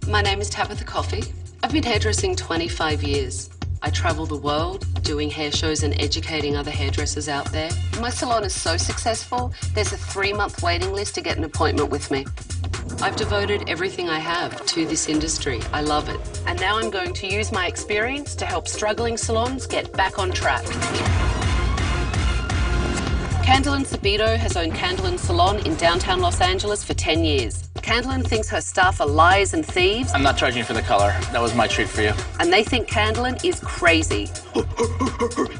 My name is Tabatha Coffey. I've been hairdressing 25 years. I travel the world doing hair shows and educating other hairdressers out there. My salon is so successful, there's a 3-month waiting list to get an appointment with me. I've devoted everything I have to this industry. I love it. And now I'm going to use my experience to help struggling salons get back on track. Candlin Sabito has owned Candlin Salon in downtown Los Angeles for 10 years. Candlin thinks her staff are liars and thieves. I'm not charging you for the color. That was my treat for you. And they think Candlin is crazy.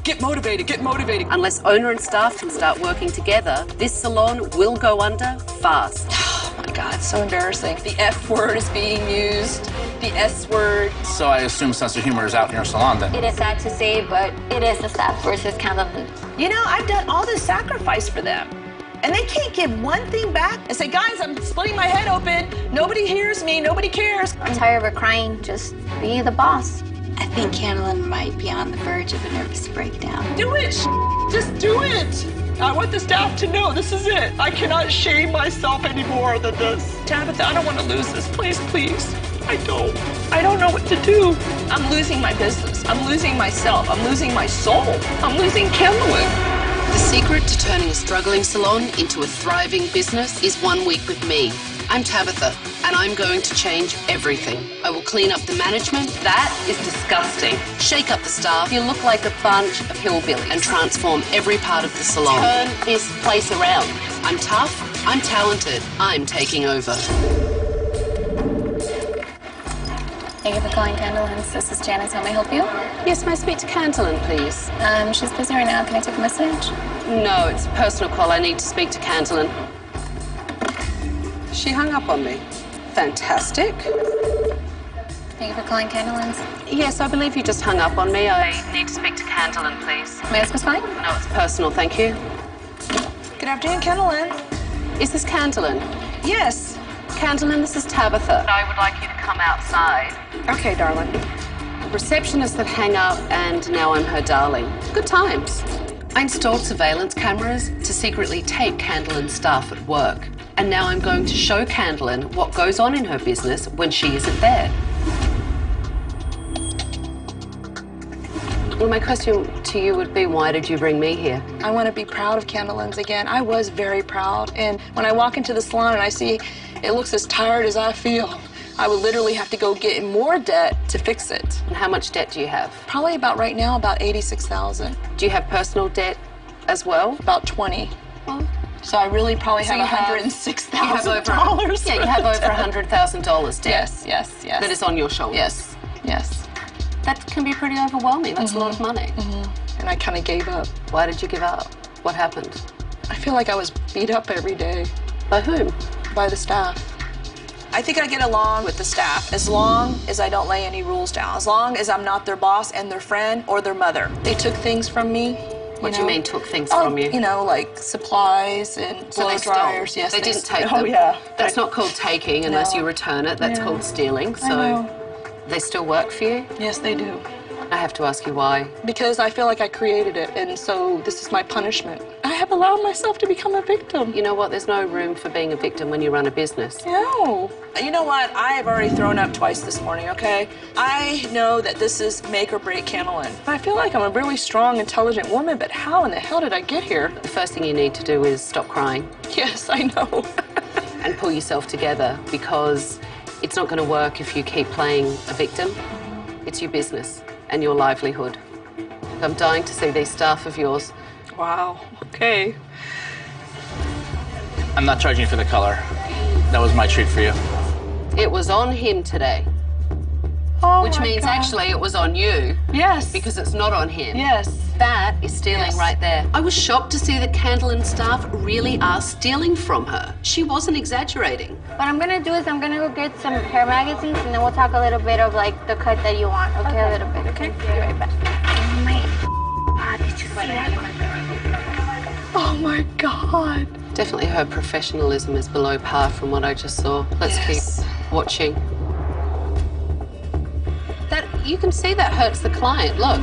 Get motivated, get motivated. Unless owner and staff can start working together, this salon will go under fast. Oh my God, so embarrassing. The F word is being used, the S word. So I assume sense of humor is out in your salon then. It is sad to say, but it is the staff versus Candlin. You know, I've done all this sacrifice for them. And they can't give one thing back and say, guys, I'm splitting my head open. Nobody hears me. Nobody cares. I'm tired of her crying. Just be the boss. I think Candlin might be on the verge of a nervous breakdown. Do it. Just do it. I want the staff to know this is it. I cannot shame myself any more than this. Tabatha, I don't want to lose this place, please. I don't know what to do. I'm losing my business. I'm losing myself. I'm losing my soul. I'm losing Candlin. The secret to turning a struggling salon into a thriving business is 1 week with me. I'm Tabatha, and I'm going to change everything. I will clean up the management. That is disgusting. Shake up the staff. You look like a bunch of hillbillies. And transform every part of the salon. Turn this place around. I'm tough. I'm talented. I'm taking over. Thank you for calling Candlin. This is Janice. How may I help you? Yes, may I speak to Candlin, please? She's busy right now. Can I take a message? No, it's a personal call. I need to speak to Candlin. She hung up on me. Fantastic. Thank you for calling Candlin. Yes, I believe you just hung up on me. I need to speak to Candlin, please. May I ask who's calling? No, it's personal, thank you. Good afternoon, Candlin. Is this Candlin? Yes. Candlin, this is Tabatha. I would like you to come outside. Okay, darling. Receptionists that hang up, and now I'm her darling. Good times. I installed surveillance cameras to secretly tape Candlin's staff at work. And now I'm going to show Candlin what goes on in her business when she isn't there. Well, my question to you would be, why did you bring me here? I want to be proud of Candlin's again. I was very proud. And when I walk into the salon and I see it looks as tired as I feel, I would literally have to go get in more debt to fix it. And how much debt do you have? Probably about right now, about $86,000. Do you have personal debt as well? About 20. Well, so I really probably have you have $106,000. Yeah, you have over $100,000 debt. Yes. That is on your shoulders. Yes. That can be pretty overwhelming. That's a lot of money. And I kind of gave up. Why did you give up? What happened? I feel like I was beat up every day. By whom? By the staff. I think I get along with the staff as long as I don't lay any rules down, as long as I'm not their boss and their friend or their mother. They took things from me. What do you mean took things from you? You know, like supplies and blow dryers. Yes, they didn't take them. Oh, yeah. That's not called taking unless you return it. That's called stealing. So they still work for you? Yes, they do. I have to ask you why. Because I feel like I created it, and so this is my punishment. I have allowed myself to become a victim. You know what? There's no room for being a victim when you run a business. No. You know what? I have already thrown up twice this morning, okay? I know that this is make or break Candlin. I feel like I'm a really strong, intelligent woman, but how in the hell did I get here? The first thing you need to do is stop crying. Yes, I know. And pull yourself together, because it's not going to work if you keep playing a victim. It's your business and your livelihood. I'm dying to see these staff of yours. Wow, okay. I'm not charging you for the color. That was my treat for you. It was on him today. Oh, which means God. actually it was on you. Yes. Because it's not on him. Yes. That is stealing right there. I was shocked to see that Candlin staff really are stealing from her. She wasn't exaggerating. What I'm gonna do is I'm gonna go get some hair magazines and then we'll talk a little bit of like the cut that you want. Okay, a little bit. Okay. Be right back. Oh my God, did you see that? Oh my God. Definitely her professionalism is below par from what I just saw. Let's keep watching. That, you can see that hurts the client, look.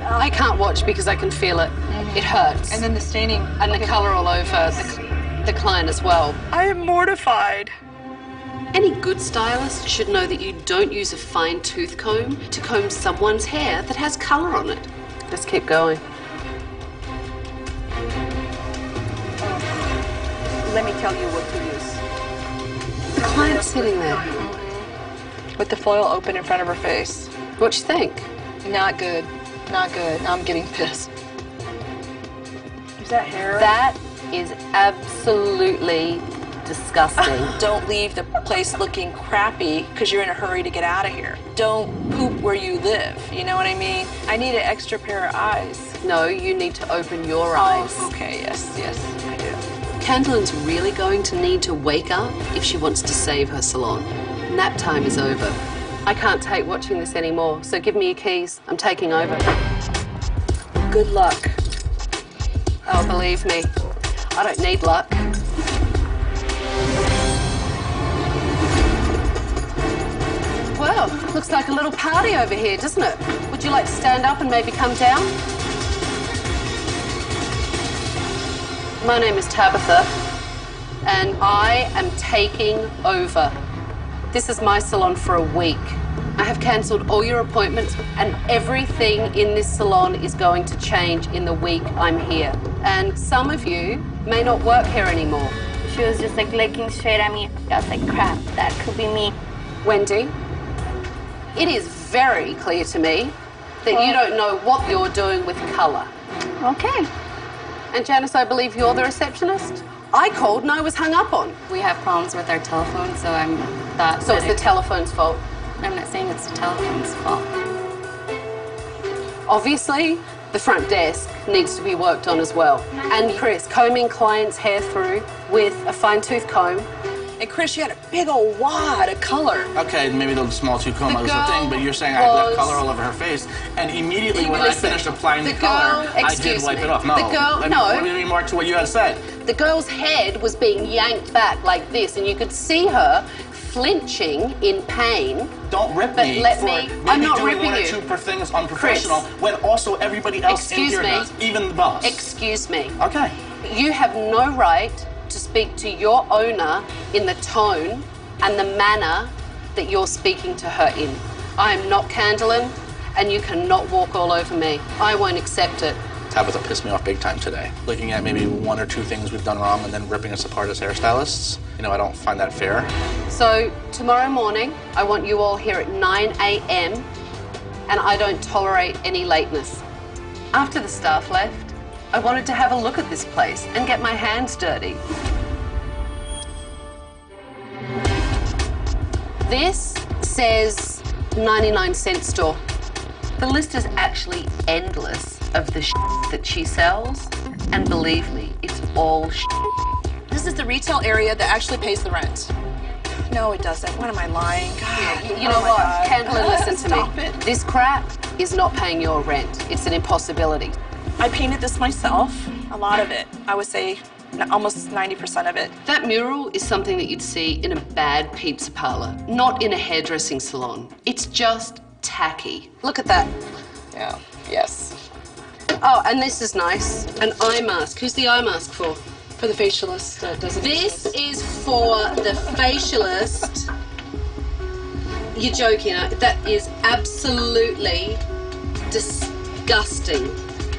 I can't watch because I can feel it. It hurts. And then the staining. And the color all over the client as well. I am mortified. Any good stylist should know that you don't use a fine tooth comb to comb someone's hair that has colour on it. Let's keep going. Let me tell you what to use. The client's sitting there. With the foil open in front of her face. What you think? Not good. Not good. Now I'm getting pissed. Is that hair? That is absolutely disgusting. Don't leave the place looking crappy because you're in a hurry to get out of here. Don't poop where you live. You know what I mean? I need an extra pair of eyes. No, you need to open your eyes. Oh, okay, yes, I do. Candeline's really going to need to wake up if she wants to save her salon. Nap time is over. I can't take watching this anymore, so give me your keys. I'm taking over. Good luck. Oh, believe me, I don't need luck. Well, looks like a little party over here, doesn't it? Would you like to stand up and maybe come down? My name is Tabatha, and I am taking over. This is my salon for a week. I have cancelled all your appointments, and everything in this salon is going to change in the week I'm here. And some of you may not work here anymore. She was just like looking straight at me. I was like, crap, that could be me. Wendy, it is very clear to me that you don't know what you're doing with colour. Okay. And Janice, I believe you're the receptionist? I called and I was hung up on. We have problems with our telephone, so I'm that. So it's the telephone's fault. I'm not saying it's the telephone's fault. Obviously, the front desk needs to be worked on as well. And Chris, combing clients' hair through with a fine-tooth comb. And Chris, you had a big old wad of color. Okay, maybe the small tooth comb The was the girl thing, but you're saying I left was- color all over her face, and immediately when Listen, I finished applying the the color, girl- I did excuse wipe me. it off. No, The girl- let no. me remark to what you had said. The girl's head was being yanked back like this, and you could see her flinching in pain. Don't rip But me let for me- maybe I'm not doing ripping one or you. two per thing is unprofessional when also everybody else in Excuse here me. does, even the boss. Excuse me. Okay. You have no right to speak to your owner in the tone and the manner that you're speaking to her in. I am not Candeline, and you cannot walk all over me. I won't accept it. Tabatha pissed me off big time today. Looking at maybe one or two things we've done wrong and then ripping us apart as hairstylists. You know, I don't find that fair. So tomorrow morning, I want you all here at 9 a.m. and I don't tolerate any lateness. After the staff left, I wanted to have a look at this place and get my hands dirty. This says 99-cent store. The list is actually endless of the that she sells, and believe me, it's all This is the retail area that actually pays the rent. No, it doesn't. What am I lying? God. You know Oh my what, God. Candlin, listen to Stop me. it. This crap is not paying your rent. It's an impossibility. I painted this myself. A lot of it. I would say almost 90% of it. That mural is something that you'd see in a bad pizza parlor, not in a hairdressing salon. It's just tacky. Look at that. Yeah. Yes. Oh, and this is nice. An eye mask. Who's the eye mask for? For the facialist that doesn't. This is for the facialist. You're joking. That is absolutely disgusting.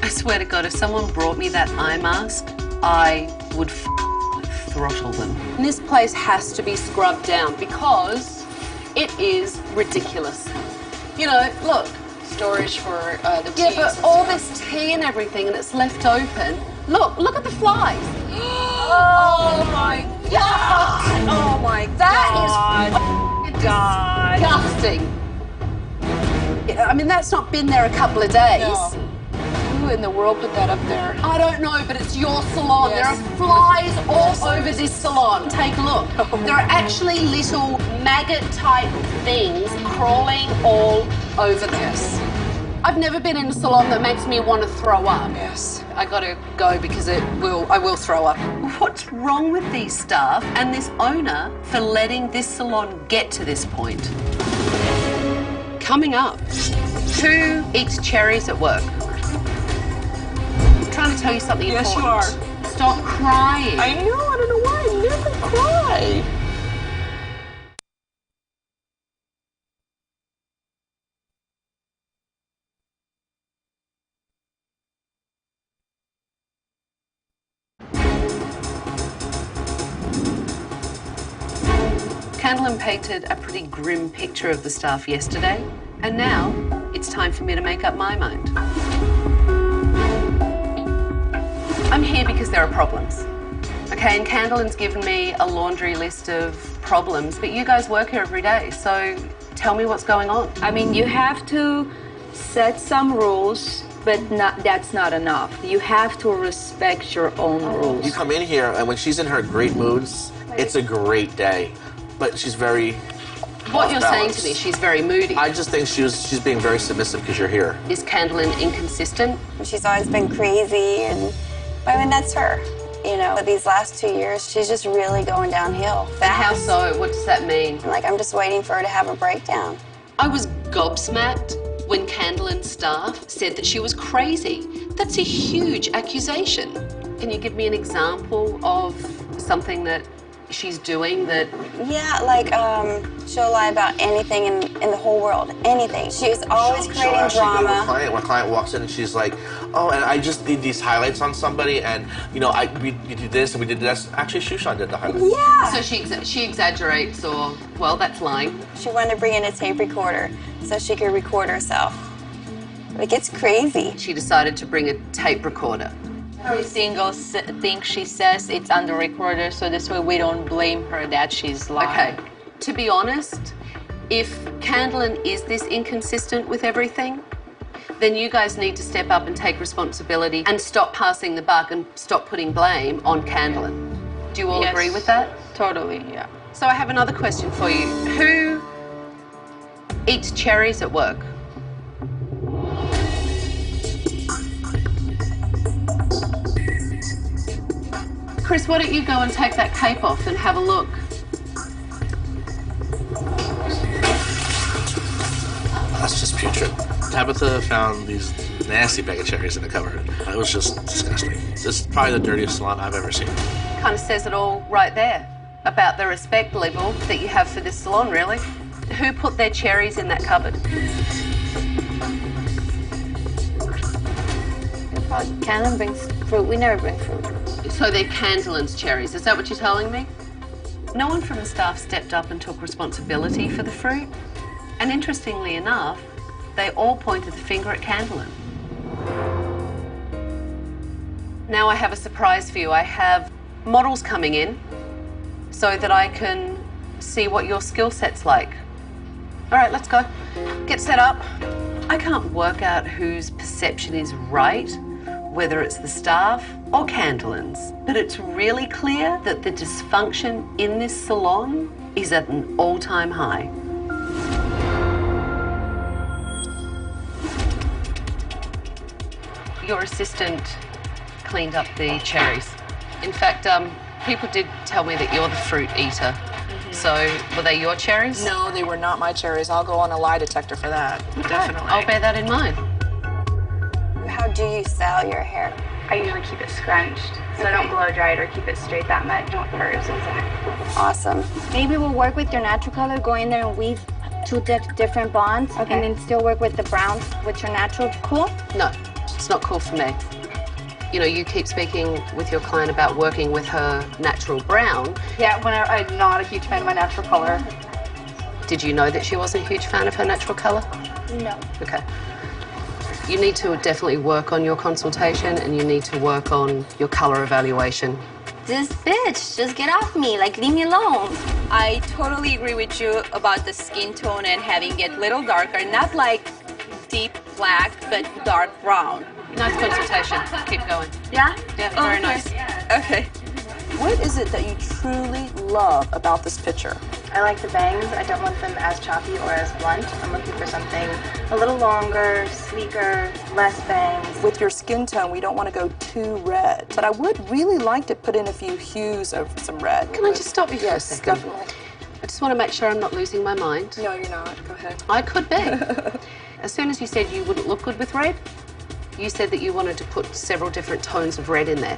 I swear to God, if someone brought me that eye mask, I would throttle them. And this place has to be scrubbed down because it is ridiculous. You know, look. Storage for the teas. Yeah, but all this tea and everything, and it's left open. Look at the flies. Oh my God! Oh my That God! is God. disgusting. Yeah, I mean, that's not been there a couple of days. No. Who in the world put that up there? I don't know, but it's your salon. Yes. There are flies all over this salon. Take a look. There are actually little maggot-type things crawling all over this. I've never been in a salon that makes me want to throw up. Yes. I gotta go because I will throw up. What's wrong with these staff and this owner for letting this salon get to this point? Coming up, who eats cherries at work? I'm trying to tell you something Yes, you important. are. Stop crying. I know. I don't know why. I never cry. Candlin painted a pretty grim picture of the staff yesterday, and now it's time for me to make up my mind. I'm here because there are problems. Okay, and Candlin's given me a laundry list of problems, but you guys work here every day, so tell me what's going on. I mean, you have to set some rules, but that's not enough. You have to respect your own rules. You come in here, and when she's in her great moods, it's a great day. But she's very What you're saying to me, she's very moody. I just think she's being very submissive because you're here. Is Candlin inconsistent? She's always been crazy, and I mean, that's her. You know, but these last 2 years, she's just really going downhill fast. And how so? What does that mean? Like, I'm just waiting for her to have a breakdown. I was gobsmacked when Candlin's staff said that she was crazy. That's a huge accusation. Can you give me an example of something that she's doing that... Yeah, like, she'll lie about anything in the whole world, anything. She's always creating drama. When a client walks in and she's like, oh, and I just need these highlights on somebody, and, you know, we did this and we did this. Actually, Shushan did the highlights. Yeah. So she exaggerates, or, well, that's lying. She wanted to bring in a tape recorder so she could record herself. Like, it's crazy. She decided to bring a tape recorder. Every single thing she says, it's on the recorder, so this way we don't blame her that she's lying. Okay, to be honest, if Candlin is this inconsistent with everything, then you guys need to step up and take responsibility and stop passing the buck and stop putting blame on Candlin. Do you all agree with that? Totally, yeah. So I have another question for you. Who eats cherries at work? Chris, why don't you go and take that cape off and have a look? That's just putrid. Tabatha found these nasty bag of cherries in the cupboard. It was just disgusting. This is probably the dirtiest salon I've ever seen. Kind of says it all right there about the respect level that you have for this salon, really. Who put their cherries in that cupboard? Candlin brings fruit. We never bring fruit. So they're Candlin's cherries. Is that what you're telling me? No one from the staff stepped up and took responsibility for the fruit. And interestingly enough, they all pointed the finger at Candlin. Now I have a surprise for you. I have models coming in so that I can see what your skill set's like. All right, let's go. Get set up. I can't work out whose perception is right, whether it's the staff or Candlin's, but it's really clear that the dysfunction in this salon is at an all-time high. Your assistant cleaned up the cherries. In fact, people did tell me that you're the fruit eater. So, were they your cherries? No, they were not my cherries. I'll go on a lie detector for that. Okay. Definitely. I'll bear that in mind. How do you style your hair? I usually keep it scrunched, so I don't blow dry it or keep it straight that much. Don't hers Awesome. Maybe we'll work with your natural color, go in there and weave two different blondes, and then still work with the browns with your natural. Cool? No, it's not cool for me. You know, you keep speaking with your client about working with her natural brown. Yeah, I'm not a huge fan of my natural color. Did you know that she wasn't a huge fan of her natural color? No. Okay. You need to definitely work on your consultation, and you need to work on your color evaluation. This bitch, just get off me, like leave me alone. I totally agree with you about the skin tone and having it a little darker, not like deep black, but dark brown. Nice consultation. Keep going. Yeah? Yeah, very nice. Okay. What is it that you truly love about this picture? I like the bangs. I don't want them as choppy or as blunt. I'm looking for something a little longer, sleeker, less bangs. With your skin tone, we don't want to go too red, but I would really like to put in a few hues of some red. Can I just stop you for a second? Definitely. I just want to make sure I'm not losing my mind. No, you're not. Go ahead. I could be. As soon as you said you wouldn't look good with red, you said that you wanted to put several different tones of red in there.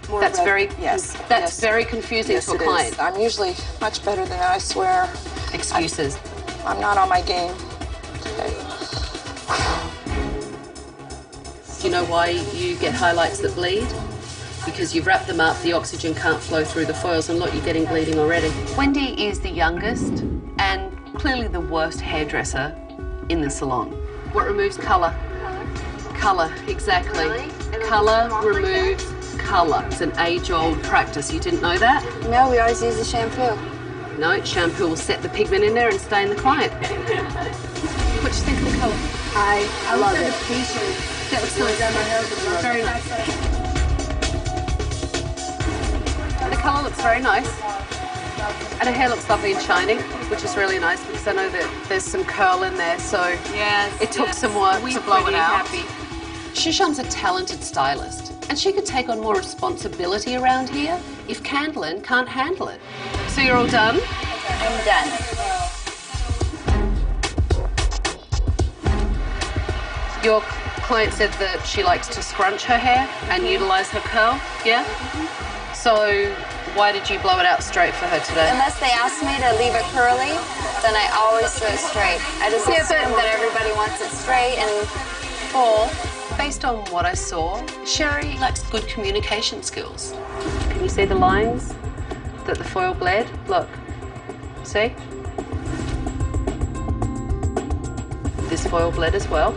More that's red. very Yes. very confusing Yes, to a it client. is. I'm usually much better than that, I swear. Excuses. I'm not on my game today. Do you know why you get highlights that bleed? because you've wrapped them up, the oxygen can't flow through the foils, and look, you're getting bleeding already. Wendy is the youngest and clearly the worst hairdresser in the salon. What removes colour? Colour, exactly. Really? Colour removes colour. It's an age-old practice. You didn't know that? No, we always use the shampoo. No, shampoo will set the pigment in there and stain the client. What do you think of the colour? I love it. That looks nice. Very nice. The colour looks very nice. And her hair looks lovely and shiny, which is really nice because I know that there's some curl in there, so it took some work to blow it out. Shushan's a talented stylist, and she could take on more responsibility around here if Candlin can't handle it. So you're all done? I'm done. Your client said that she likes to scrunch her hair and utilise her curl, yeah? So why did you blow it out straight for her today? Unless they ask me to leave it curly, then I always do it straight. I just assume that everybody wants it straight and full. Based on what I saw, Sherry lacks good communication skills. Can you see the lines that the foil bled? Look, see? This foil bled as well.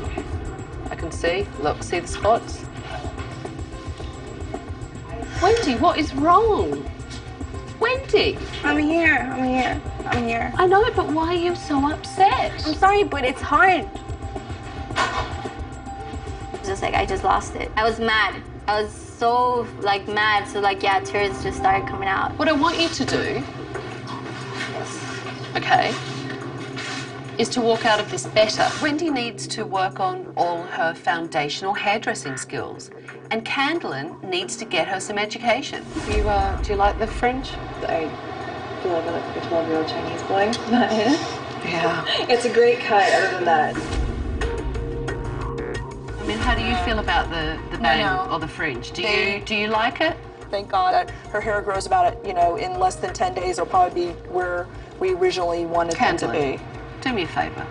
I can see, look, see the spots? Wendy, what is wrong? Wendy! I'm here. I know, but why are you so upset? I'm sorry, but it's hard. Just like I just lost it. I was mad. I was so mad. So yeah, tears just started coming out. What I want you to do, okay, is to walk out of this better. Wendy needs to work on all her foundational hairdressing skills, and Candlin needs to get her some education. Do you like the fringe? I feel like I look like a 12-year-old Chinese boy. Yeah. It's a great cut, other than that. I mean, how do you feel about the bang or the fringe? Do you like it? Thank God her hair grows about in less than 10 days. It'll probably be where we originally wanted them to be. Do me a favour.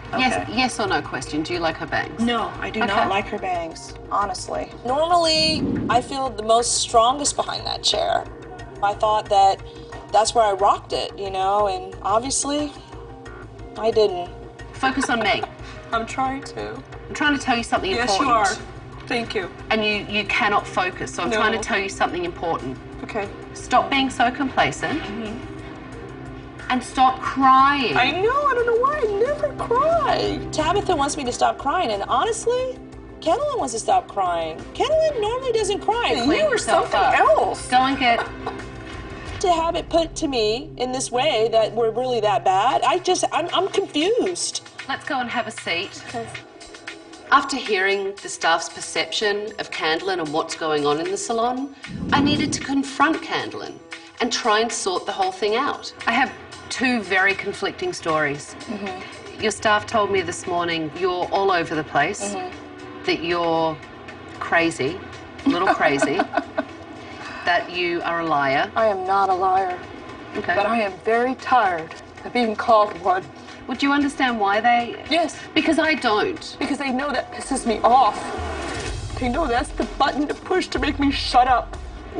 Okay. Yes or no question. Do you like her bangs? No, I do not like her bangs, honestly. Normally, I feel the most strongest behind that chair. I thought that that's where I rocked it, and obviously, I didn't. Focus on me. I'm trying to. I'm trying to tell you something important. Yes, you are. Thank you. And you cannot focus, so I'm trying to tell you something important. Okay. Stop being so complacent. And stop crying. I know, I don't know why I never cry. Tabatha wants me to stop crying, and honestly, Candlin wants to stop crying. Candlin normally doesn't cry. You or something else. Go and get... To have it put to me in this way that we're really that bad, I'm confused. Let's go and have a seat. After hearing the staff's perception of Candlin and what's going on in the salon, I needed to confront Candlin and try and sort the whole thing out. I have two very conflicting stories. Your staff told me this morning you're all over the place, that you're crazy, a little crazy, that you are a liar. I am not a liar, Okay. but I am very tired of being called one. Would you understand why they... Yes. Because I don't. Because they know that pisses me off. They know that's the button to push to make me shut up.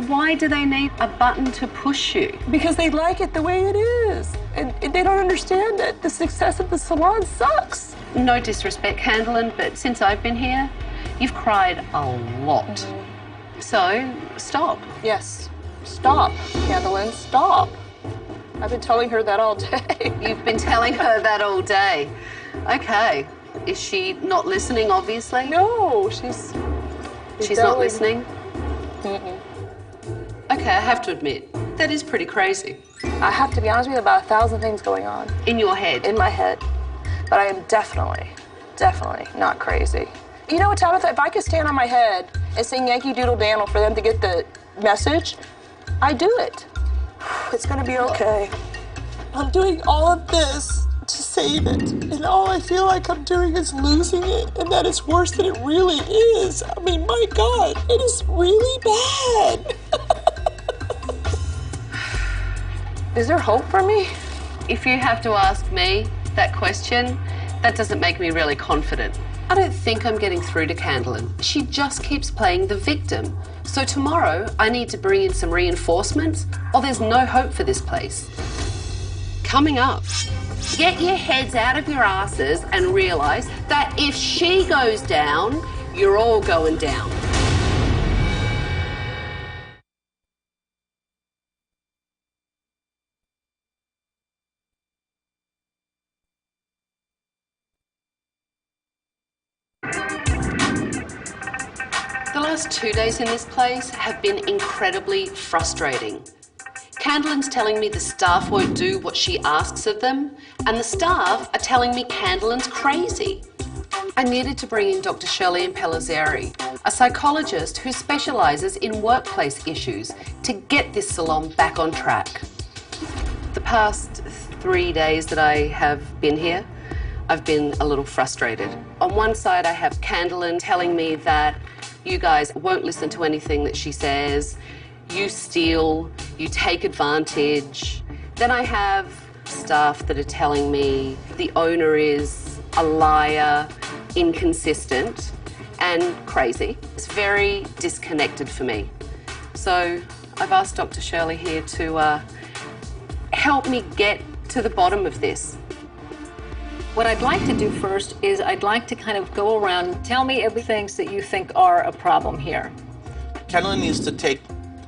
Why do they need a button to push you? Because they like it the way it is. And they don't understand that the success of the salon sucks. No disrespect, Candlin, but since I've been here, you've cried a lot. So, stop. Yes. Stop, Candlin, stop. I've been telling her that all day. You've been telling her that all day. Okay. Is she not listening, obviously? No, she's not listening? Okay, I have to admit, that is pretty crazy. I have to be honest with you, about 1,000 things going on. In your head? In my head. But I am definitely not crazy. You know what, Tabatha, if I could stand on my head and sing Yankee Doodle Dangle for them to get the message, I do it. It's gonna be okay. I'm doing all of this to save it, and all I feel like I'm doing is losing it, and that is worse than it really is. I mean, my God, it is really bad. Is there hope for me? If you have to ask me that question, that doesn't make me really confident. I don't think I'm getting through to Candlin. She just keeps playing the victim. So tomorrow, I need to bring in some reinforcements, or there's no hope for this place. Coming up, get your heads out of your asses and realise that if she goes down, you're all going down. The last 2 days in this place have been incredibly frustrating. Candlin's telling me the staff won't do what she asks of them, and the staff are telling me Candlin's crazy. I needed to bring in Dr. Shirley Pellizzeri, a psychologist who specialises in workplace issues, to get this salon back on track. The past 3 days that I have been here, I've been a little frustrated. On one side, I have Candlin telling me that you guys won't listen to anything that she says, you steal, you take advantage. Then I have staff that are telling me the owner is a liar, inconsistent, and crazy. It's very disconnected for me. So I've asked Dr. Shirley here to help me get to the bottom of this. What I'd like to do first is I'd like to kind of go around and tell me everything that you think are a problem here. Candlin needs to take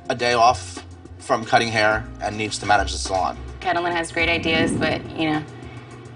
a day off from cutting hair and needs to manage the salon. Candlin has great ideas, but, you know,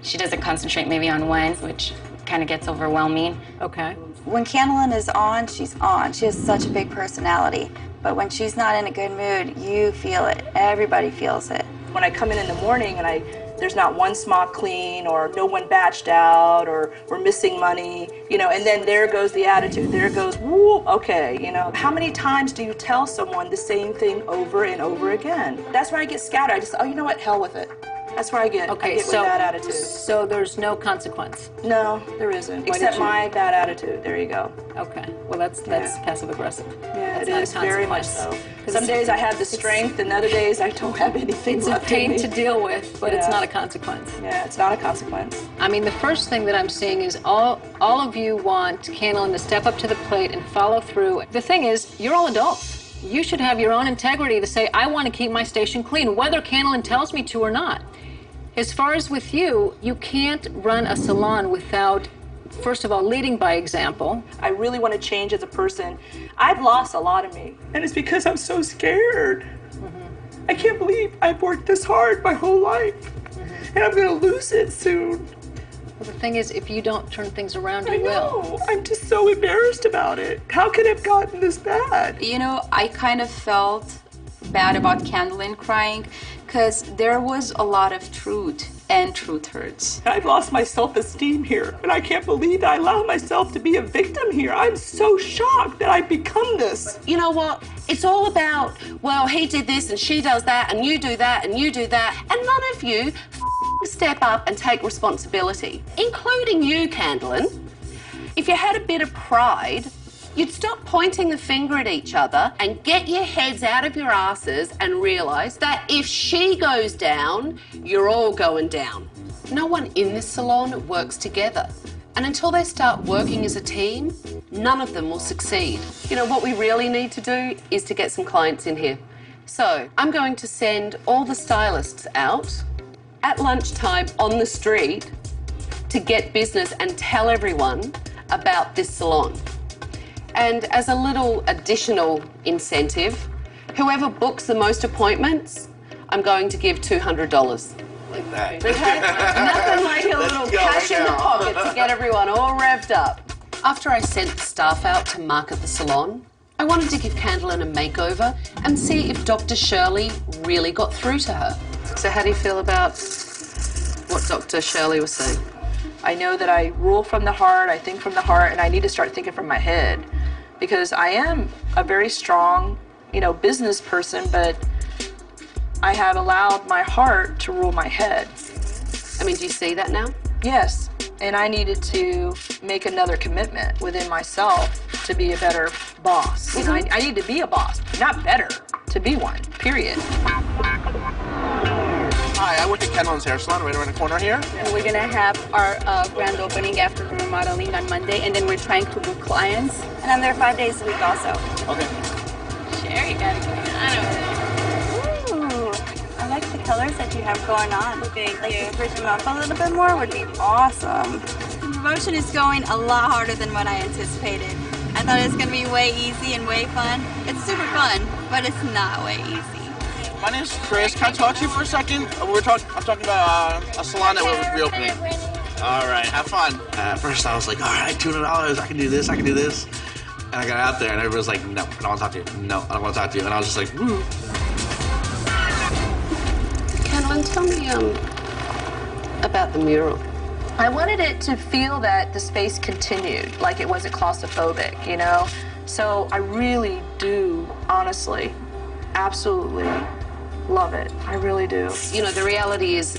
she doesn't concentrate maybe on one, which kind of gets overwhelming. Okay. When Candlin is on, she's on. She has such a big personality. But when she's not in a good mood, you feel it. Everybody feels it. When I come in the morning and there's not one smock clean or no one batched out or we're missing money, you know, and then there goes the attitude. There goes, whoop, okay, you know. How many times do you tell someone the same thing over and over again? That's where I get scattered. I just, oh, you know what, hell with it. That's where I get, okay, I get so, with that attitude. So there's no consequence? No, there isn't. Except my bad attitude. There you go. Okay. Well, that's passive aggressive. Yeah, that's it is very much so. Some days I have the strength, and other days I don't have anything left. It's a pain to deal with, but it's not a consequence. Yeah, it's not a consequence. I mean, the first thing that I'm seeing is all of you want Candlin to step up to the plate and follow through. The thing is, you're all adults. You should have your own integrity to say, I want to keep my station clean, whether Candlin tells me to or not. As far as with you, you can't run a salon without, first of all, leading by example. I really want to change as a person. I've lost a lot of me, and it's because I'm so scared. I can't believe I've worked this hard my whole life, and I'm going to lose it soon. Well, the thing is, if you don't turn things around, you will. I know. I'm just so embarrassed about it. How could it have gotten this bad? You know, I kind of felt bad about Candlin crying because there was a lot of truth, and truth hurts. I've lost my self-esteem here, and I can't believe that I allowed myself to be a victim here. I'm so shocked that I've become this. You know what? It's all about, well, he did this and she does that and you do that and you do that, and none of you step up and take responsibility, including you, Candlin. If you had a bit of pride, you'd stop pointing the finger at each other and get your heads out of your asses and realise that if she goes down, you're all going down. No one in this salon works together. And until they start working as a team, none of them will succeed. You know, what we really need to do is to get some clients in here. So I'm going to send all the stylists out at lunchtime on the street to get business and tell everyone about this salon. And as a little additional incentive, whoever books the most appointments, I'm going to give $200. Like that. Okay? Nothing like a little cash in the pocket to get everyone all revved up. After I sent the staff out to market the salon, I wanted to give Candlin a makeover and see if Dr. Shirley really got through to her. So how do you feel about what Dr. Shirley was saying? I know that I rule from the heart, I think from the heart, and I need to start thinking from my head. Because I am a very strong, you know, business person, but I have allowed my heart to rule my head. I mean, do you see that now? Yes, and I needed to make another commitment within myself to be a better boss. You know, I need to be a boss, not better, to be one, period. Hi, I work at Kendall's Hair Salon right around the corner here. And we're gonna have our grand opening after remodeling on Monday, and then we're trying to book clients. And I'm there 5 days a week also. Okay. Sherry gotta get out of it. Ooh, I like the colors that you have going on. Thank you. To spruce them up a little bit more would be awesome. The promotion is going a lot harder than what I anticipated. I thought it was gonna be way easy and way fun. It's super fun, but it's not way easy. My name's Chris. Can I talk to you for a second? I'm talking about a salon that we're reopening. All right, have fun. At first I was like, all right, $200, I can do this, I can do this. And I got out there and everybody was like, no, I don't want to talk to you. No, I don't want to talk to you. And I was just like, woo. Candlin, tell me about the mural. I wanted it to feel that the space continued, like it wasn't claustrophobic, you know? So I really do, honestly, absolutely love it. I really do. You know, the reality is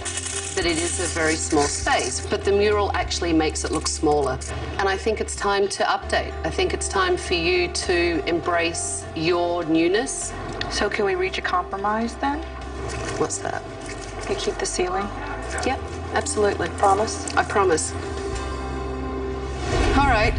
that it is a very small space, but the mural actually makes it look smaller. And I think it's time to update. I think it's time for you to embrace your newness. So can we reach a compromise then? What's that? You keep the ceiling? Yep, absolutely. Promise? I promise. All right.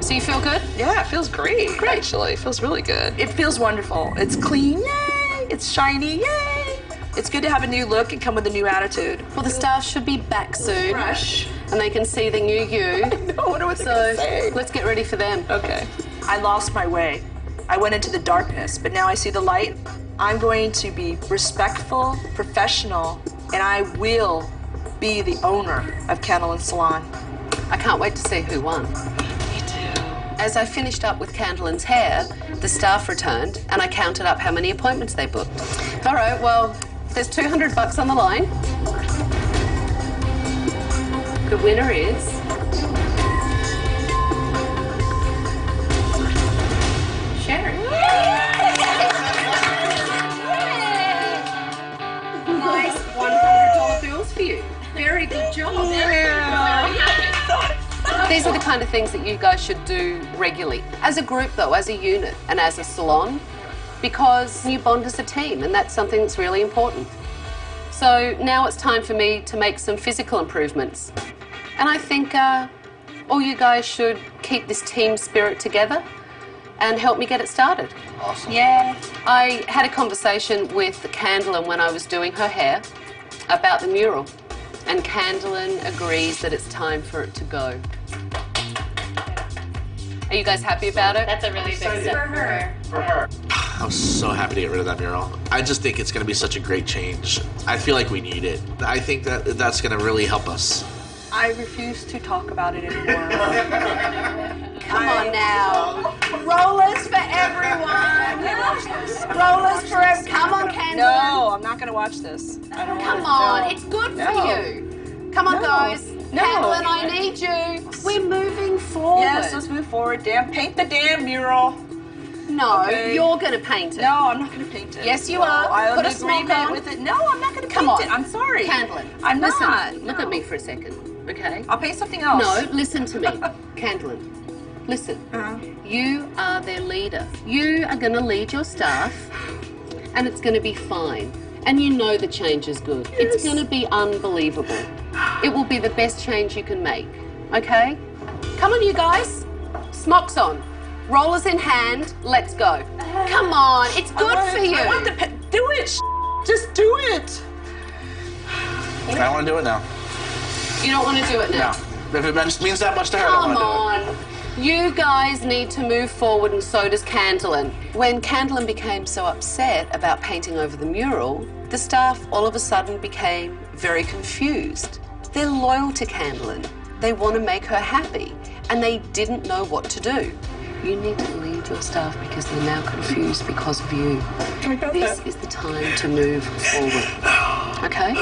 So you feel good? Yeah, it feels great, actually. It feels really good. It feels wonderful. It's clean, yay! It's shiny, yay! It's good to have a new look and come with a new attitude. Well, the staff should be back soon. Fresh. And they can see the new you. I know, what are they gonna say? Let's get ready for them. Okay. I lost my way. I went into the darkness, but now I see the light. I'm going to be respectful, professional, and I will be the owner of Candle & Salon. I can't wait to see who won. Me too. As I finished up with Candlin's hair, the staff returned and I counted up how many appointments they booked. All right, well, there's $200 on the line. The winner is... Sherry. Nice $100 bills for you. Very good job. These are the kind of things that you guys should do regularly. As a group though, as a unit and as a salon, because you bond as a team and that's something that's really important. So now it's time for me to make some physical improvements. And I think all you guys should keep this team spirit together and help me get it started. Awesome. Yeah. I had a conversation with Candlin when I was doing her hair about the mural. And Candlin agrees that it's time for it to go. Are you guys happy about it? That's a really big step for her. For her. I was so happy to get rid of that mural. I just think it's going to be such a great change. I feel like we need it. I think that that's going to really help us. I refuse to talk about it anymore. Come on now. Rollers for everyone. Rollers for everyone. Come on, Candlin. No, I'm not going to watch this. I don't Come want on, it. it's good for you. Come on, guys. No. Candlin, I need you. We're moving forward. Yes, let's move forward. Paint the damn mural. No, Okay. you're going to paint it. No, I'm not going to paint it. Yes, you No, are. I'll Put a agree smock on. with it. No, I'm not going to paint Come on. it. I'm sorry. Candlin, I'm listen, not. look at me for a second, okay? I'll paint something else. No, listen to me. Candlin, listen. You are their leader. You are going to lead your staff, and it's going to be fine. And you know the change is good. Yes. It's going to be unbelievable. It will be the best change you can make, okay? Come on, you guys. Smocks on. Rollers in hand. Let's go. Come on. It's good for you. I want to do it. Just do it. I want to do it now. You don't want to do it now? No. If it means that much to her, I don't Come want to do it. on. You guys need to move forward, and so does Candlin. When Candlin became so upset about painting over the mural, the staff all of a sudden became very confused. They're loyal to Candlin. They want to make her happy, and they didn't know what to do. You need to lead your staff because they're now confused because of you. This is the time to move forward. Okay?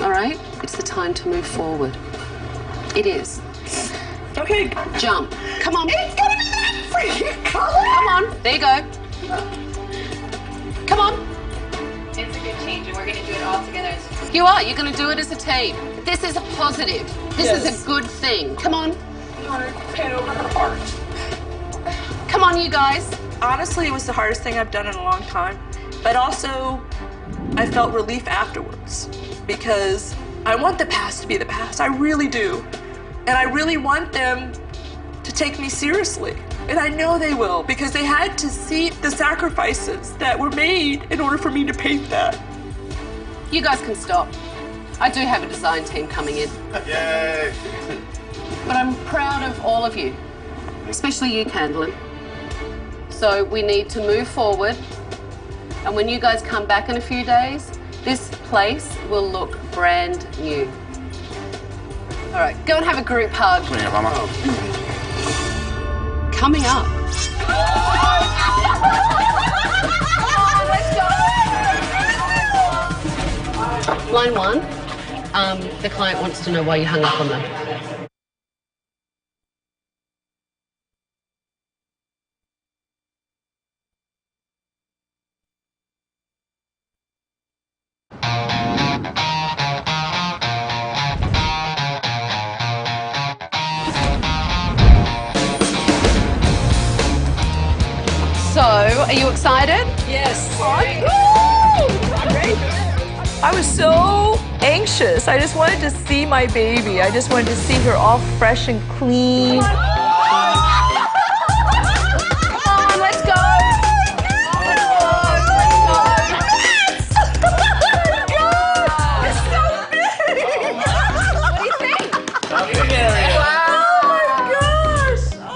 All right? It's the time to move forward. It is. Okay. Jump. Come on. It's gonna be that freaking color. Come on. There you go. Come on. It's a good change, and we're going to do it all together. You are. You're going to do it as a team. This is a positive. This is a good thing. Come on. Paint over her heart. Come on, you guys. Honestly, it was the hardest thing I've done in a long time. But also, I felt relief afterwards because I want the past to be the past. I really do. And I really want them to take me seriously. And I know they will because they had to see the sacrifices that were made in order for me to paint that. You guys can stop. I do have a design team coming in. Yay! But I'm proud of all of you, especially you, Candlin. So we need to move forward. And when you guys come back in a few days, this place will look brand new. All right, go and have a group hug. Come here, Mama. Coming up. Line 1, the client wants to know why you hung up on them. So, are you excited? Yes. I was so anxious. I just wanted to see my baby. I just wanted to see her all fresh and clean. Come on, let's go.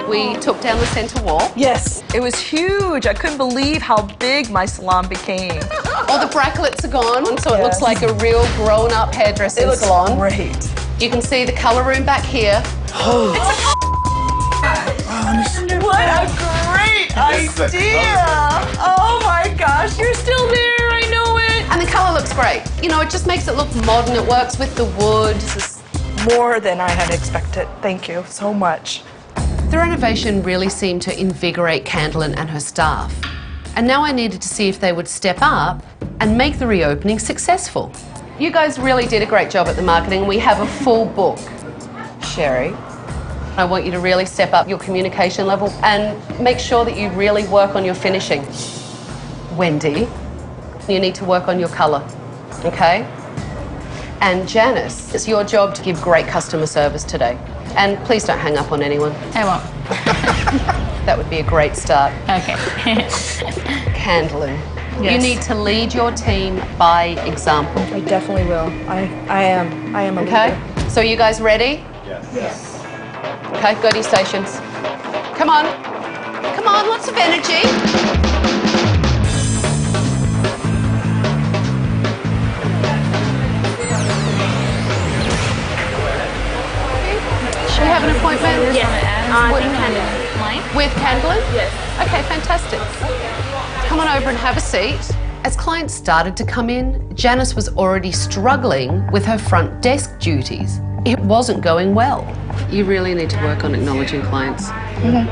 We took down the center wall. Yes, it was huge. I couldn't believe how big my salon became. All the brackets are gone, so it looks like a real grown-up hairdressing salon. Great. You can see the color room back here. Oh. What a great idea! Oh my gosh, you're still there, I know it! And the color looks great. You know, it just makes it look modern. It works with the wood. This is more than I had expected. Thank you so much. The renovation really seemed to invigorate Candlin and her staff. And now I needed to see if they would step up and make the reopening successful. You guys really did a great job at the marketing. We have a full book. Sherry, I want you to really step up your communication level and make sure that you really work on your finishing. Wendy, you need to work on your color, okay? And Janice, it's your job to give great customer service today. And please don't hang up on anyone. I won't. That would be a great start. Okay. Candlin, Yes. you need to lead your team by example. I definitely will. I am a Okay? leader. So you guys ready? Yes. Okay, go to your stations. Come on. Come on, lots of energy. We have an appointment? Yes. With Candlin? Yes. Okay, fantastic. Come on over and have a seat. As clients started to come in, Janice was already struggling with her front desk duties. It wasn't going well. You really need to work on acknowledging clients.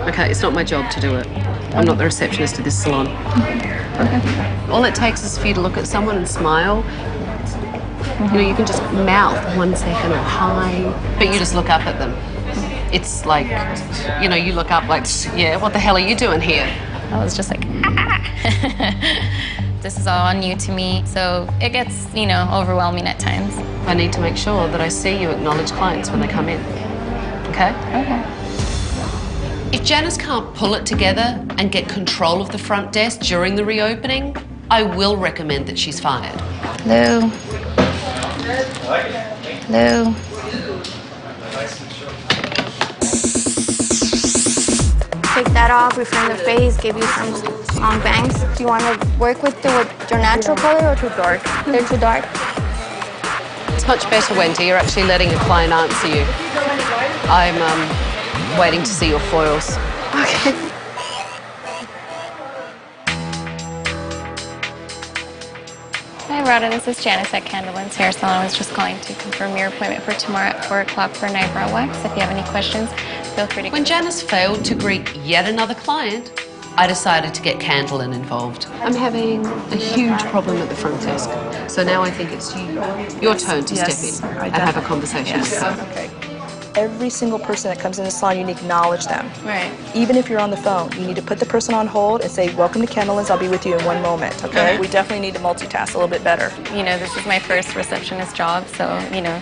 Okay, it's not my job to do it. I'm not the receptionist of this salon. All it takes is for you to look at someone and smile. You know, you can just mouth 1 second or hi, but you just look up at them. It's like, you know, you look up like, yeah, what the hell are you doing here? I was just like, This is all new to me, so it gets, you know, overwhelming at times. I need to make sure that I see you acknowledge clients when they come in. Okay? Okay. If Janice can't pull it together and get control of the front desk during the reopening, I will recommend that she's fired. Hello. Hello. Take that off, refine the face, give you some long bangs. Do you want to work with your natural color or too dark? They're too dark. It's much better, Wendy. You're actually letting a client answer you. I'm waiting to see your foils. Okay. Hi, Rhoda. This is Janice at Candlin's Hair Salon. I was just calling to confirm your appointment for tomorrow at 4 o'clock for an eyebrow wax. If you have any questions, feel free to... When Janice failed to greet yet another client, I decided to get Candlin involved. I'm having a huge problem at the front desk. So now I think it's your turn to step in and have a conversation with her. Okay. every single person that comes in the salon, you need to acknowledge them. Right. Even if you're on the phone, you need to put the person on hold and say, welcome to Kendall's, I'll be with you in 1 moment, okay? We definitely need to multitask a little bit better. You know, this is my first receptionist job, so, you know,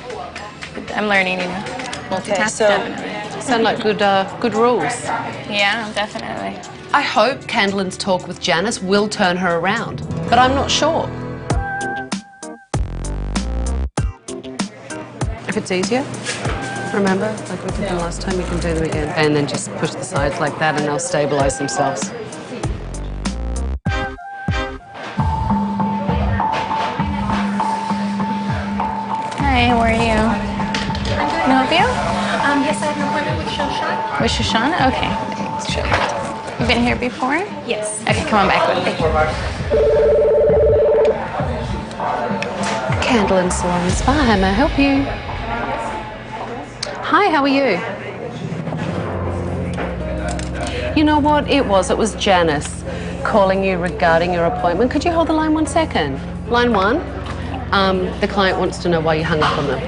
I'm learning, you know, multitask, Okay, so definitely. Sound like good rules. Yeah, definitely. I hope Candlin's talk with Janice will turn her around, but I'm not sure. If it's easier, remember, like we did the last time, you can do them again. And then just push the sides like that and they'll stabilize themselves. Hi, how are you? Can I help you? Yes, I have an appointment with Shoshana. With Shoshana? Okay. Thanks, Shoshana. You've been here before? Yes. Okay, come on back with me. Candle Salon and Spa, how may I help you? Hi, how are you? You know what it was Janice calling you regarding your appointment. Could you hold the line 1 second? Line 1, the client wants to know why you hung up on them.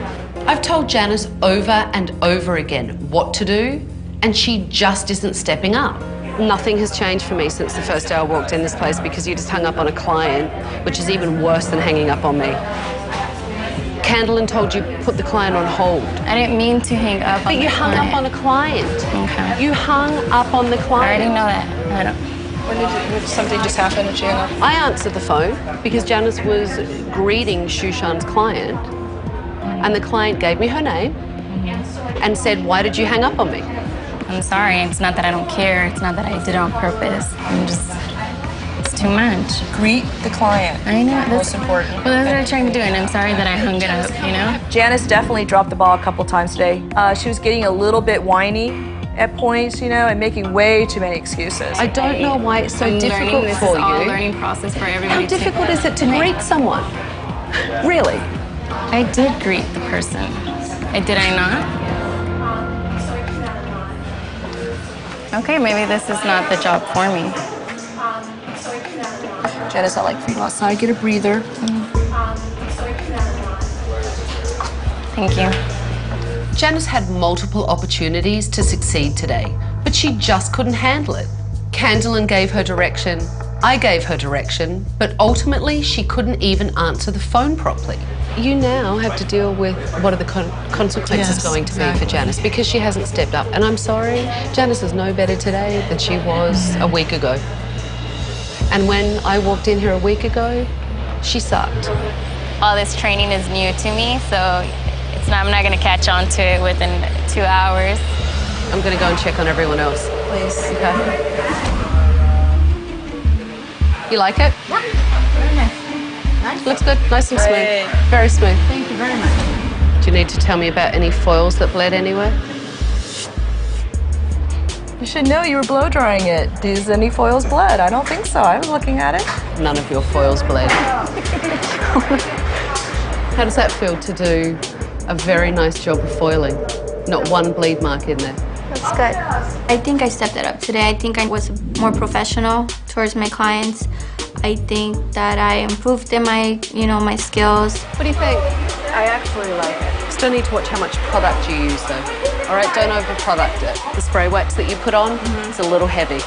I've told Janice over and over again what to do, and she just isn't stepping up. Nothing has changed for me since the first day I walked in this place because you just hung up on a client, which is even worse than hanging up on me. Candlin told you put the client on hold. I didn't mean to hang up on the client. But you hung up on a client. Okay. You hung up on the client. I already know that. I don't. when did something just happen at Jana? I answered the phone because Janice was greeting Shushan's client, and the client gave me her name and said, "Why did you hang up on me?" I'm sorry. It's not that I don't care. It's not that I did it on purpose. It's too much. Greet the client. I know. Most important. Well, that's what I'm trying to do, and I'm sorry that I hung it up, you know? Janice definitely dropped the ball a couple times today. She was getting a little bit whiny at points, you know, and making way too many excuses. I don't know why it's so difficult this for is all a you. learning process for everybody. How difficult is it to greet someone? Really? I did greet the person. Did I not? Okay, maybe this is not the job for me. Janice, I like for you to outside, get a breather. Thank you. Janice had multiple opportunities to succeed today, but she just couldn't handle it. Candlin gave her direction, I gave her direction, but ultimately she couldn't even answer the phone properly. You now have to deal with what are the consequences going to be for Janice because she hasn't stepped up. And I'm sorry, Janice is no better today than she was a week ago. And when I walked in here a week ago, she sucked. All this training is new to me, so I'm not going to catch on to it within 2 hours. I'm going to go and check on everyone else. Please. Okay. You like it? Yeah. Very nice. Nice. Looks good, nice and smooth. Great. Very smooth. Thank you very much. Do you need to tell me about any foils that bled anywhere? You should know you were blow drying it. Does any foils bled? I don't think so. I was looking at it. None of your foils bled. How does that feel to do a very nice job of foiling? Not one bleed mark in there. That's good. I think I stepped it up today. I think I was more professional towards my clients. I think that I improved in my skills. What do you think? I actually like it. Still need to watch how much product you use though. All right, don't over-product it. The spray wax that you put on, it's a little heavy.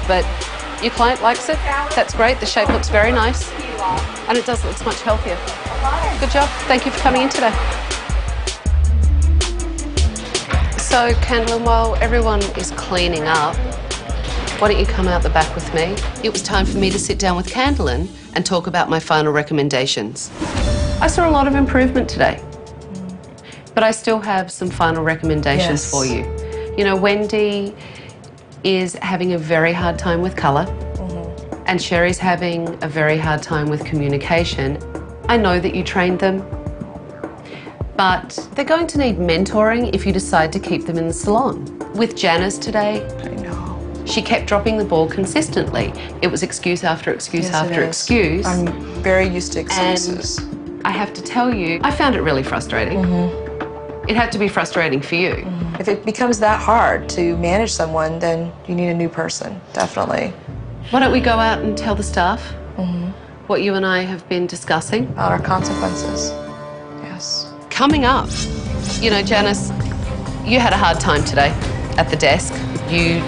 But your client likes it. That's great. The shape looks very nice. And it does look much healthier. Good job. Thank you for coming in today. So, Candlin, while everyone is cleaning up, why don't you come out the back with me? It was time for me to sit down with Candlin and talk about my final recommendations. I saw a lot of improvement today, but I still have some final recommendations for you. You know, Wendy is having a very hard time with colour, and Sherry's having a very hard time with communication. I know that you trained them, but they're going to need mentoring if you decide to keep them in the salon. With Janice today, she kept dropping the ball consistently. It was excuse after excuse after excuse. I'm very used to excuses. And I have to tell you, I found it really frustrating. It had to be frustrating for you. If it becomes that hard to manage someone, then you need a new person, definitely. Why don't we go out and tell the staff what you and I have been discussing? About our consequences. Yes. Coming up, you know, Janice, you had a hard time today at the desk. You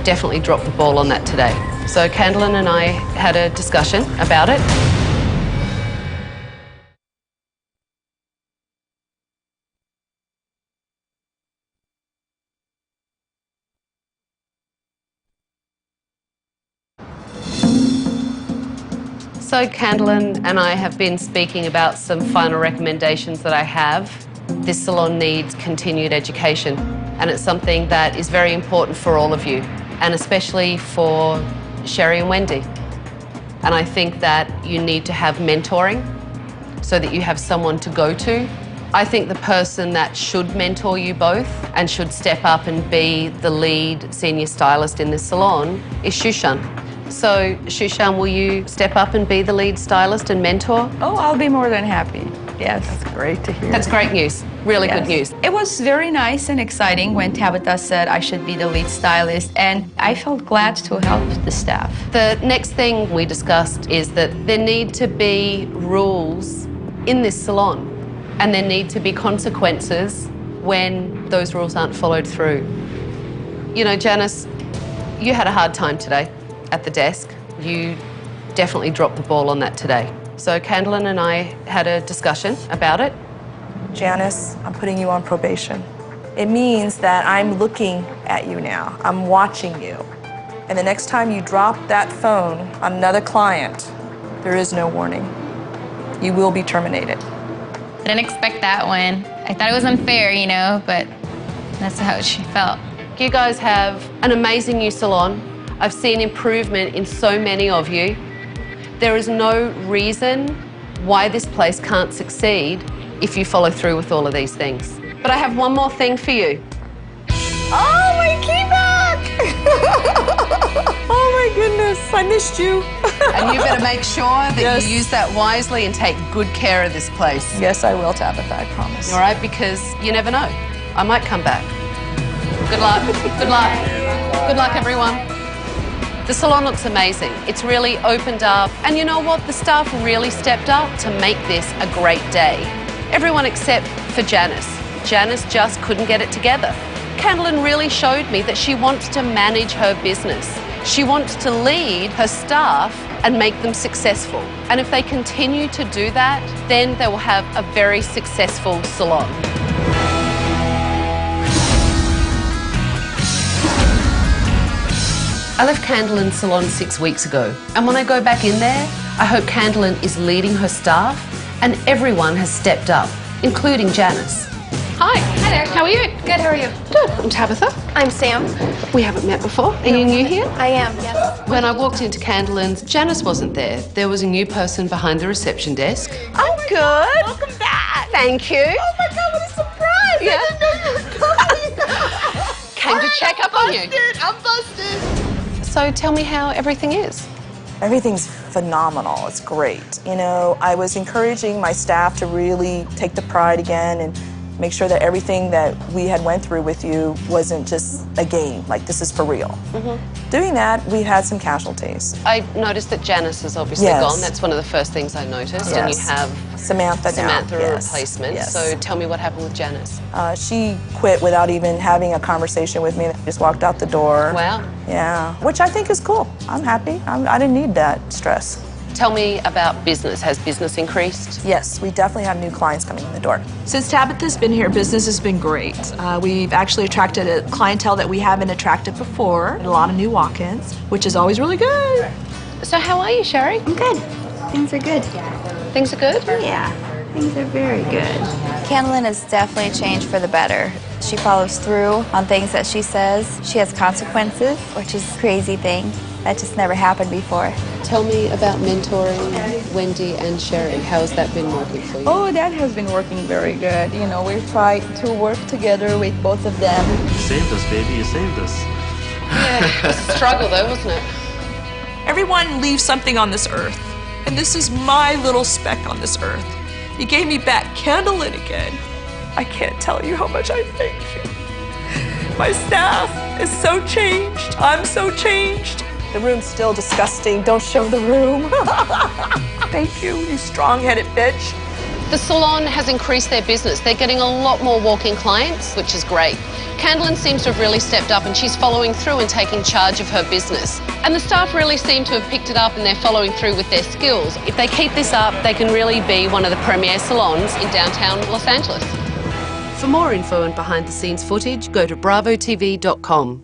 definitely dropped the ball on that today. So Candlin and I had a discussion about it. So Candlin and I have been speaking about some final recommendations that I have. This salon needs continued education, and it's something that is very important for all of you, and especially for Sherry and Wendy. And I think that you need to have mentoring so that you have someone to go to. I think the person that should mentor you both and should step up and be the lead senior stylist in this salon is Shushan. So, Shushan, will you step up and be the lead stylist and mentor? Oh, I'll be more than happy. Yes. That's great to hear. That's great news. Really good news. It was very nice and exciting when Tabatha said I should be the lead stylist, and I felt glad to help the staff. The next thing we discussed is that there need to be rules in this salon, and there need to be consequences when those rules aren't followed through. You know, Janice, you had a hard time today at the desk. You definitely dropped the ball on that today. So Candlin and I had a discussion about it. Janice, I'm putting you on probation. It means that I'm looking at you now. I'm watching you. And the next time you drop that phone on another client, there is no warning. You will be terminated. I didn't expect that one. I thought it was unfair, you know, but that's how she felt. You guys have an amazing new salon. I've seen improvement in so many of you. There is no reason why this place can't succeed if you follow through with all of these things. But I have one more thing for you. Oh, my keyback! Oh my goodness, I missed you. And you better make sure that you use that wisely and take good care of this place. Yes, I will, Tabatha, I promise. All right, because you never know. I might come back. Good luck. Good luck. Good luck, everyone. The salon looks amazing. It's really opened up. And you know what? The staff really stepped up to make this a great day. Everyone except for Janice. Janice just couldn't get it together. Candlin really showed me that she wants to manage her business. She wants to lead her staff and make them successful. And if they continue to do that, then they will have a very successful salon. I left Candlin's salon 6 weeks ago, and when I go back in there, I hope Candlin is leading her staff and everyone has stepped up, including Janice. Hi. Hi there. How are you? Good, how are you? Good. I'm Tabatha. I'm Sam. We haven't met before. Are you new here? I am, yes. When I walked into Candlin's, Janice wasn't there. There was a new person behind the reception desk. I'm good. Welcome back. Thank you. Oh my God, what a surprise! Yeah. I didn't know you were coming. Came to check up on you. I'm busted. So tell me how everything is. Everything's phenomenal. It's great. You know, I was encouraging my staff to really take the pride again and make sure that everything that we had went through with you wasn't just a game, like this is for real. Doing that, we had some casualties. I noticed that Janice is obviously gone. That's one of the first things I noticed. And you have Samantha now. a replacement. So tell me what happened with Janice. She quit without even having a conversation with me. Just walked out the door. Wow. Yeah, which I think is cool. I'm happy. I didn't need that stress. Tell me about business. Has business increased? Yes, we definitely have new clients coming in the door. Since Tabatha's been here, business has been great. We've actually attracted a clientele that we haven't attracted before, a lot of new walk-ins, which is always really good. So how are you, Sherry? I'm good. Things are good. Things are good? Yeah, things are very good. Candlin has definitely changed for the better. She follows through on things that she says. She has consequences, which is a crazy thing. That just never happened before. Tell me about mentoring Wendy and Sherry. How has that been working for you? Oh, that has been working very good. You know, we've tried to work together with both of them. You saved us, baby. You saved us. Yeah, it was a struggle though, wasn't it? Everyone leaves something on this earth, and this is my little speck on this earth. You gave me back Candlin again. I can't tell you how much I thank you. My staff is so changed. I'm so changed. The room's still disgusting. Don't show the room. Thank you, you strong-headed bitch. The salon has increased their business. They're getting a lot more walk-in clients, which is great. Candlin seems to have really stepped up and she's following through and taking charge of her business. And the staff really seem to have picked it up and they're following through with their skills. If they keep this up, they can really be one of the premier salons in downtown Los Angeles. For more info and behind-the-scenes footage, go to bravotv.com.